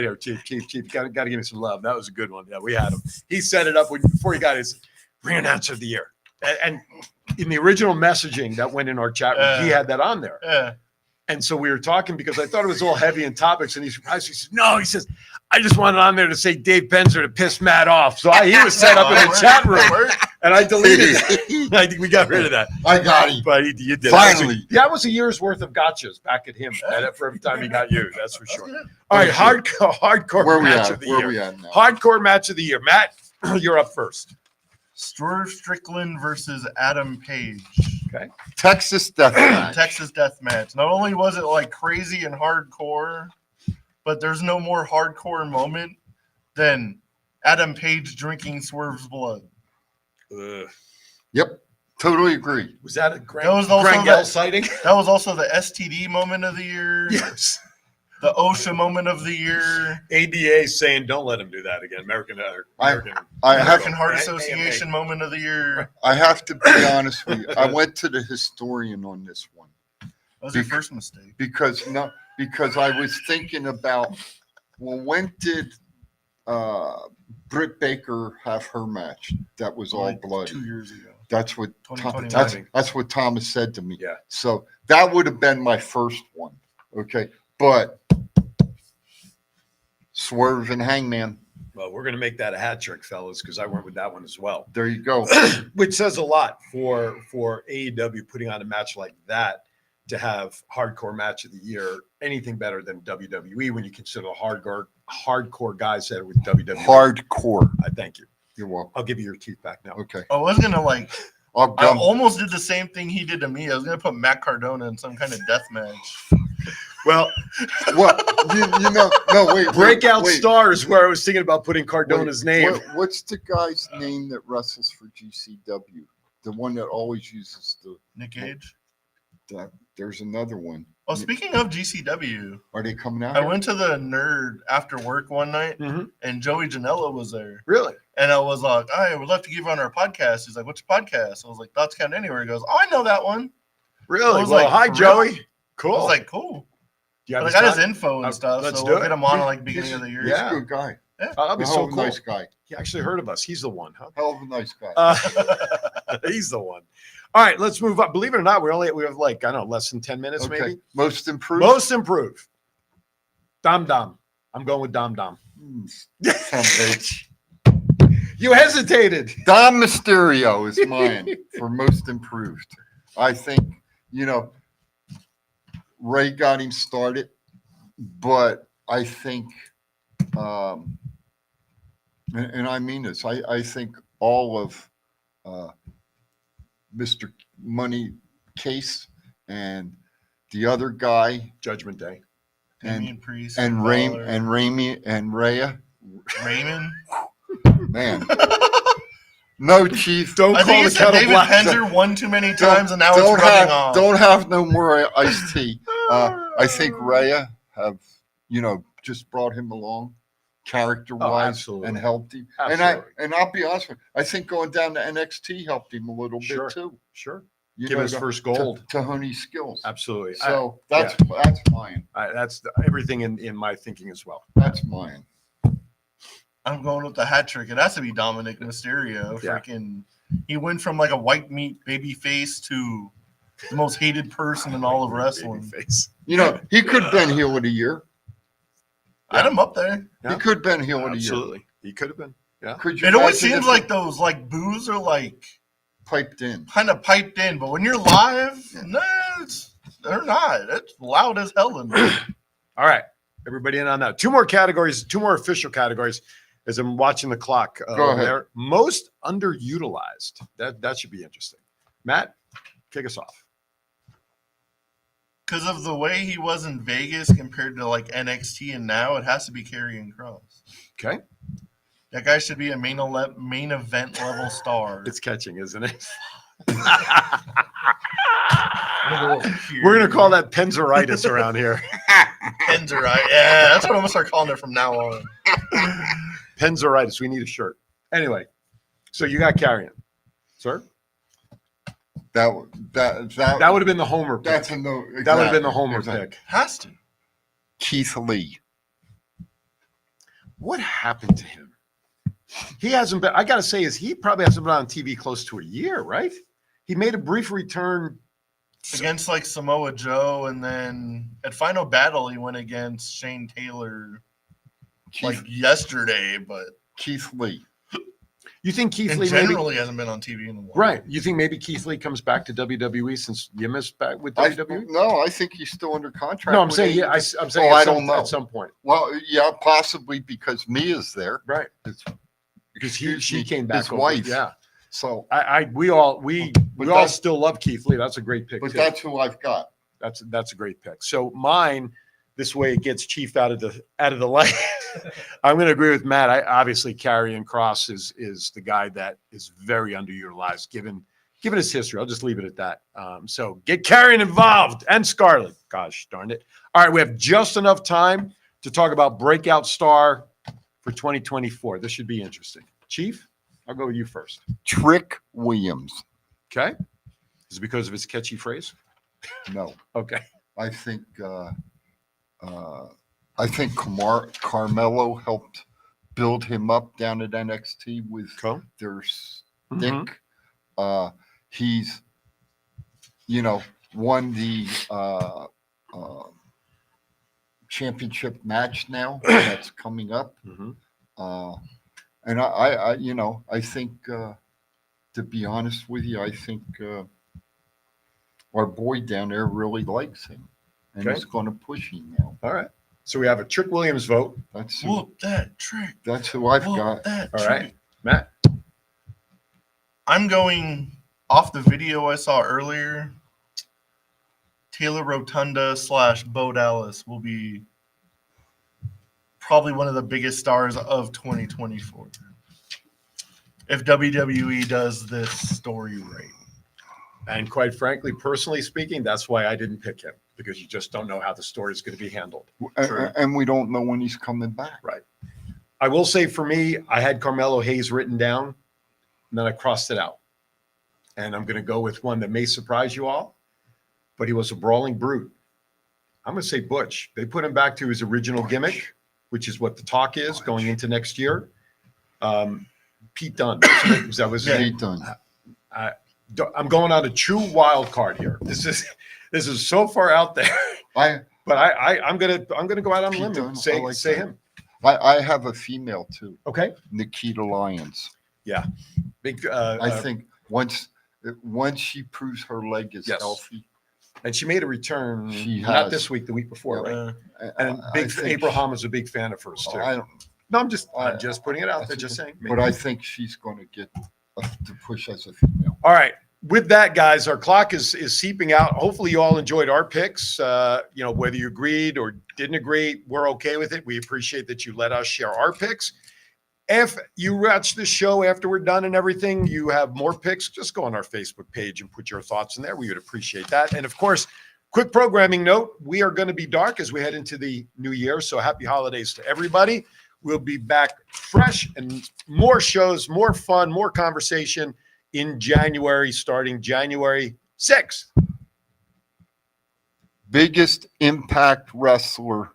here. Chief, got to give me some love. That was a good one. Yeah, we had him. He set it up before he got his ring announcer of the year. And in the original messaging that went in our chat room, he had that on there. yeah. And so we were talking because I thought it was all heavy in topics. And he's surprised. He says, no, he says, I just wanted on there to say Dave Penzer to piss Matt off. So he was set up in the chat room. And I deleted that. I think we got rid of that. I got him. But you did. Finally. That was a year's worth of gotchas back at him for every time he got you. That's for sure. All right, hardcore Where we match at? of the Where year. we at now? Hardcore match of the year. Matt, you're up first. Swerve Strickland versus Adam Page. Texas Death Match. Texas Death Match. Not only was it like crazy and hardcore, but there's no more hardcore moment than Adam Page drinking Swerve's blood. Yep, totally agree. Was that a Grant, That was also Grant that- Gell sighting? That was also the STD moment of the year, Yes. the OSHA moment of the year, ADA saying don't let him do that again. American I American have Heart Right? Association moment of the year. I have to be honest with you. I went to the historian on this one That was your first mistake. because I was thinking about, well, when did Britt Baker have her match? That was all Like bloody. 2 years ago. That's what 2021. that's what Thomas said to me. Yeah. So that would have been my first one. Okay, but Swerve and Hangman. Well, we're going to make that a hat trick, fellas, because I went with that one as well. There you go. Which says a lot for AEW putting on a match like that to have hardcore match of the year. Anything better than WWE when you consider the hardcore guys that are with WWE. Hardcore. I thank you. You're welcome. I'll give you your teeth back now. Okay. I was gonna I I'll almost did the same thing he did to me. I was gonna put Matt Cardona in some kind of death match. Well, What? No, wait. breakout wait. stars where I was thinking about putting Cardona's name. What's the guy's name that wrestles for GCW? The one that always uses Nick Cage. there's another one. Oh, speaking of GCW, Are they coming out? I here? went to the Nerd after work one night, Mhm. and Joey Janela was there. Really? And I was like, I would love to give you on our podcast. He's like, what's your podcast? I was like, Thoughts Count Anywhere. He goes, oh, I know that one. Really? I was Well, like, hi, for Joey. real? Cool. I was like, cool. Do you have But his I got his time? info and stuff, let's so do we'll it. get him on He's- like beginning of the year. He's Yeah. a good guy. That'll be Hell so of a cool. nice guy. He actually heard of us. He's the one, huh? Hell of a nice guy. He's the one. All right, let's move on. Believe it or not, we have like, I don't know, less than 10 minutes Okay. maybe. Most improved. Most improved. Dom Dom. I'm going with Dom Dom. Son of a bitch. You hesitated. Dom Mysterio is mine for most improved. I think, Ray got him started, but I think, and I mean this, I think all of Mr. Money Case and the other guy Judgment Day. Damian Priest and Lawler. Raya, Raymond. man. No, Chief. Don't I call think the you said kettle David black. Penzer one too many times, and now it's Don't running have, off. don't have no more iced tea. I think Raya have, just brought him along character-wise absolutely. and helped him. Absolutely. And I'll be honest with you, I think going down to NXT helped him a little Sure. bit too. Sure. You Give know, his to- first gold. to hone his skills. Absolutely. So that's mine. That's everything in my thinking as well. That's mine. I'm going with the hat trick. It has to be Dominic Mysterio. Yeah. Freaking, he went from like a white meat baby face to the most hated person in all of wrestling. Babyface. He could have been heel of the year. Add him up there. Yeah. He could have been heel of the year. Absolutely. He could have been. Yeah. Could you It always imagine seems if like those like boos are like piped in? kind of piped in, but when you're live, no, they're not. It's loud as hell in there. All right. Everybody in on that. Two more categories, two more official categories as I'm watching the clock. Go ahead. There. Most underutilized. That should be interesting. Matt, kick us off. Because of the way he was in Vegas compared to like NXT and now, it has to be Karrion Kross. Okay. That guy should be a main event level star. It's catching, isn't it? We're We're going to call that Penzeritis around here. Penzerite. Yeah, that's what I'm gonna start calling it from now on. Penzeritis. We need a shirt. Anyway, so you got Carrion. Sir? That That would have been the homer pick. that's a no. That would have been the exactly, homer exactly. pick. Has to. Keith Lee. What happened to him? He hasn't been, I got to say, he probably hasn't been on TV close to a year, right? He made a brief return. Against like Samoa Joe, and then at Final Battle he went against Shane Taylor like yesterday, but Keith Lee. You think Keith in Lee general maybe, he hasn't been on TV in a while. right? You think maybe Keith Lee comes back to WWE since you missed back with WWE? No, I think he's still under contract. No, I'm with saying, yeah, AEW. I'm saying Oh, at I some, don't know. at some point. Well, yeah, possibly because Mia's there. Right. It's- Because she Excuse me, came back. his over. wife. Yeah. So, We all But that's- still love Keith Lee. That's a great pick. but too. that's who I've got. That's a great pick. So mine, this way it gets Chief out of the light. I'm going to agree with Matt. Obviously Karrion Kross is the guy that is very underutilized given his history. I'll just leave it at that. So get Karrion involved and Scarlett. Gosh darn it! All right, we have just enough time to talk about breakout star for 2024. This should be interesting. Chief, I'll go with you first. Trick Williams. Okay, is it because of his catchy phrase? No, Okay. I think Carmelo helped build him up down at NXT with Cool. their Mhm. stick. He's, won the championship match now that's coming up. Mhm. And I think, to be honest with you, I think our boy down there really likes him and Okay. is going to push him now. All right. So we have a Trick Williams vote. That's Whoop that trick. who I've Whoop got. that All trick. right. Matt. I'm going off the video I saw earlier. Taylor Rotunda / Bo Dallas will be probably one of the biggest stars of 2024. If WWE does this story right. And quite frankly, personally speaking, that's why I didn't pick him, because you just don't know how the story is going to be handled. And we don't know when he's coming back. Right. I will say for me, I had Carmelo Hayes written down, and then I crossed it out. And I'm going to go with one that may surprise you all, but he was a brawling brute. I'm going to say Butch. They put him back to his original gimmick, which is what the talk is going into next year. Pete Dunne. That was his name. Pete Dunne. I'm going on a true wild card here. This is so far out there. But I'm gonna go out on a Pete limb Dunne, and I like say that. him. I have a female too, Okay. Nikita Lyons. Big. I think once she proves her leg is Yes. healthy, And she made a return, She not has. this week, the week before, Yeah. right? Uh, And I think Abraham was a big fan of hers too. I don't, No, I'm just putting it out there, just saying. but I think she's going to get to push as a female. All right. With that, guys, our clock is seeping out. Hopefully, you all enjoyed our picks. Whether you agreed or didn't agree, we're okay with it. We appreciate that you let us share our picks. If you watch the show after we're done and everything, you have more picks, just go on our Facebook page and put your thoughts in there. We would appreciate that. And of course, quick programming note, we are going to be dark as we head into the new year. So happy holidays to everybody. We'll be back fresh and more shows, more fun, more conversation in January, starting January 6th. Biggest Impact wrestler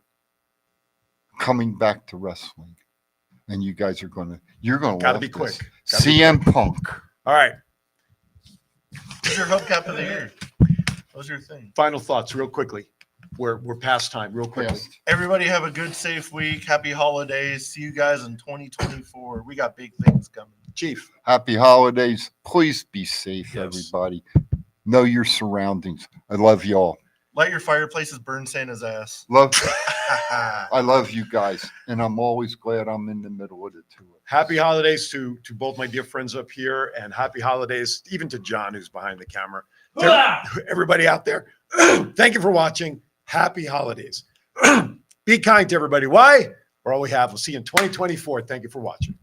coming back to wrestling. And you guys are you're going to Gotta love be quick. this. Gotta be CM Punk. All right. Who's your hubcap of the year? What was your thing? Final thoughts real quickly. We're past time real quickly. Yes. Everybody have a good, safe week. Happy holidays. See you guys in 2024. We got big things coming. Chief. Happy holidays. Please be safe, Yes. everybody. Know your surroundings. I love y'all. Light your fireplaces, burn Santa's ass. Love. I love you guys, and I'm always glad I'm in the middle of the two. Happy holidays to both my dear friends up here, and happy holidays even to John, who's behind the camera. To everybody out there, thank you for watching. Happy holidays. Be kind to everybody. Why? We're all we have. We'll see you in 2024. Thank you for watching.